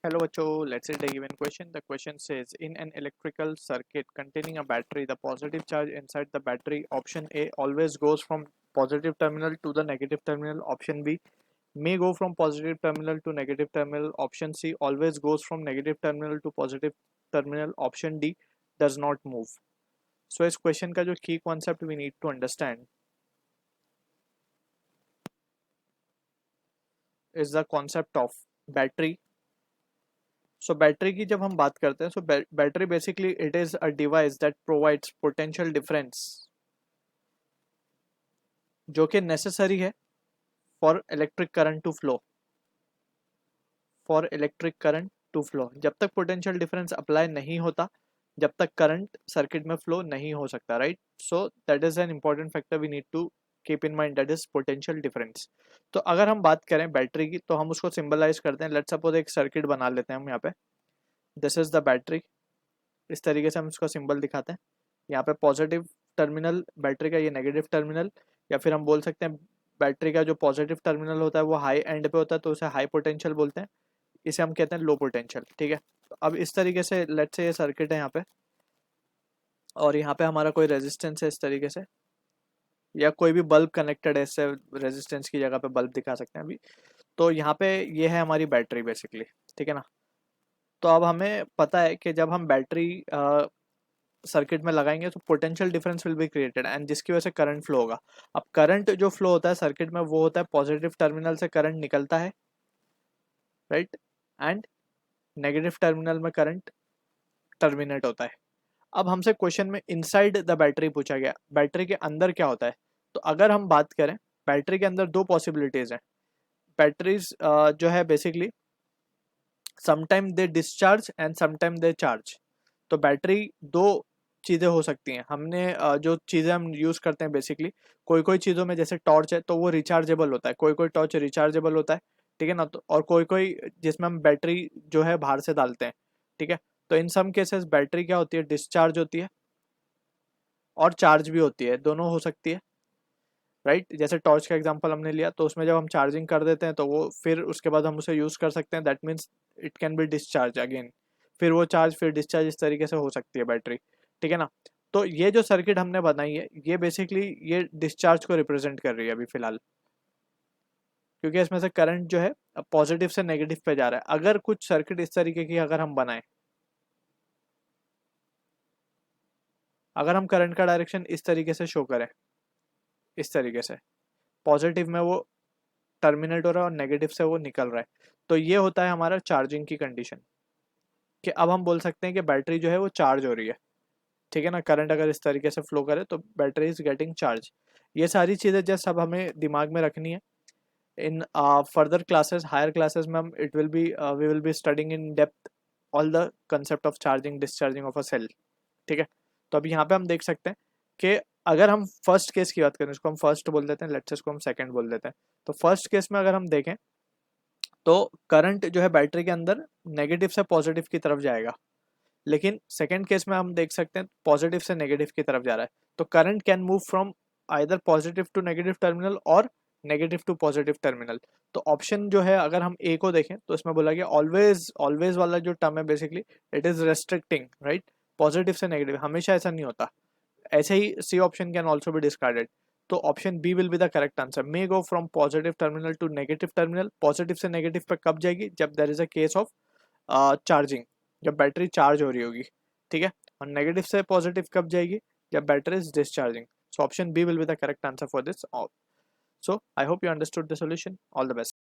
Hello बच्चों, let's say the given question. The question says in an electrical circuit containing a battery, the positive charge inside the battery, option A, always goes from positive terminal to the negative terminal. Option B may go from positive terminal to negative terminal. Option C always goes from negative terminal to positive terminal. Option D does not move. So इस question का जो key concept we need to understand is the concept of battery. So battery की जब हम बात करते हैं, so battery basically it is a device that provides potential difference जो कि नेसेसरी है for electric current to flow, जब तक पोटेंशियल डिफरेंस अप्लाई नहीं होता, जब तक करंट सर्किट में फ्लो नहीं हो सकता, right? So that is an important factor we need to keep in mind, that is potential difference. तो अगर हम बात करें बैटरी की तो हम उसको सिंबलाइज करते हैं. लेट्स सपोज एक सर्किट बना लेते हैं हम यहाँ पे. This is the battery. इस तरीके से हम इसका सिंबल दिखाते हैं. यहाँ पे पॉजिटिव टर्मिनल बैटरी का, ये नेगेटिव टर्मिनल, या फिर हम बोल सकते हैं बैटरी का जो पॉजिटिव टर्मिनल होता है वो हाई एंड पे होता है तो उसे हाई पोटेंशियल बोलते हैं. इसे हम कहते हैं लो पोटेंशियल. ठीक है, तो अब इस तरीके से लेट्स से ये सर्किट है यहाँ पे, और यहाँ पे हमारा कोई रेजिस्टेंस है इस तरीके से, या कोई भी बल्ब कनेक्टेड है, इससे रेजिस्टेंस की जगह पे बल्ब दिखा सकते हैं अभी. तो यहाँ पे ये है हमारी बैटरी बेसिकली. ठीक है ना. तो अब हमें पता है कि जब हम बैटरी सर्किट में लगाएंगे तो potential difference will be created and जिसकी वजह से करंट फ्लो होगा. अब करंट जो फ्लो होता है सर्किट में वो होता है पॉजिटिव टर्मिनल से करंट निकलता है, राइट, एंड नेगेटिव टर्मिनल में करंट टर्मिनेट होता है. अब हमसे क्वेश्चन में इनसाइड द बैटरी पूछा गया, बैटरी के अंदर क्या होता है. तो अगर हम बात करें बैटरी के अंदर दो पॉसिबिलिटीज हैं. बैटरीज जो है basically sometime they discharge and sometime they charge. तो बैटरी दो चीज़ें हो सकती हैं. हमने जो चीज़ें हम यूज़ करते हैं बेसिकली, कोई कोई चीज़ों में जैसे टॉर्च है तो वो रिचार्जेबल होता है, कोई कोई टॉर्च रिचार्जेबल होता है. ठीक है ना. तो और कोई कोई जिसमें हम बैटरी जो है बाहर से डालते हैं. ठीक है. तो इन सम केसेस बैटरी क्या होती है, डिस्चार्ज होती है और चार्ज भी होती है, दोनों हो सकती है, राइट. जैसे टॉर्च का एग्जांपल हमने लिया तो उसमें जब हम चार्जिंग कर देते हैं तो वो फिर उसके बाद हम उसे यूज़ कर सकते हैं, that means it can be discharge again. फिर वो चार्ज फिर डिस्चार्ज इस तरीके से हो सकती है बैटरी. ठीक है ना. तो ये जो सर्किट हमने बनाई है ये बेसिकली ये डिस्चार्ज को रिप्रेजेंट कर रही है अभी फिलहाल, क्योंकि इसमें से करंट जो है पॉजिटिव से नेगेटिव पे जा रहा है. अगर कुछ सर्किट इस तरीके की अगर हम बनाएं, अगर हम करंट का डायरेक्शन इस तरीके से शो करें, इस तरीके से पॉजिटिव में वो टर्मिनेट हो रहा है और नेगेटिव से वो निकल रहा है, तो ये होता है हमारा चार्जिंग की कंडीशन, कि अब हम बोल सकते हैं कि बैटरी जो है वो चार्ज हो रही है. ठीक है ना. करंट अगर इस तरीके से फ्लो करे तो बैटरी इज गेटिंग चार्ज. ये सारी चीज़ें जस्ट अब हमें दिमाग में रखनी है. In further classes, higher classes में हम it will be we will be studying in depth all the concept of charging discharging of a cell. ठीक है. तो अभी यहाँ पे हम देख सकते हैं कि अगर हम फर्स्ट केस की बात करें, इसको हम फर्स्ट बोल देते हैं, लेट्स इसको हम सेकंड बोल देते हैं. तो फर्स्ट केस में अगर हम देखें तो करंट जो है बैटरी के अंदर नेगेटिव से पॉजिटिव की तरफ जाएगा, लेकिन सेकेंड केस में हम देख सकते हैं पॉजिटिव से नेगेटिव की तरफ जा रहा है. तो current can move from either positive to negative terminal और नेगेटिव टू पॉजिटिव टर्मिनल. तो ऑप्शन जो है अगर हम ए को देखें तो इसमें बोला गया ऑलवेज, ऑलवेज वाला जो टर्म है basically it is restricting, right. Positive से नेगेटिव हमेशा ऐसा नहीं होता. ऐसे ही C option can also be discarded. तो option B will be the correct answer. May go from positive terminal to negative terminal. Positive से नेगेटिव पे कब जाएगी, जब there is a case of charging, जब बैटरी चार्ज हो रही होगी. ठीक है. और नेगेटिव से पॉजिटिव कब जाएगी, जब battery is discharging. So option B will be the correct answer for this. So I hope you understood the solution. All the best.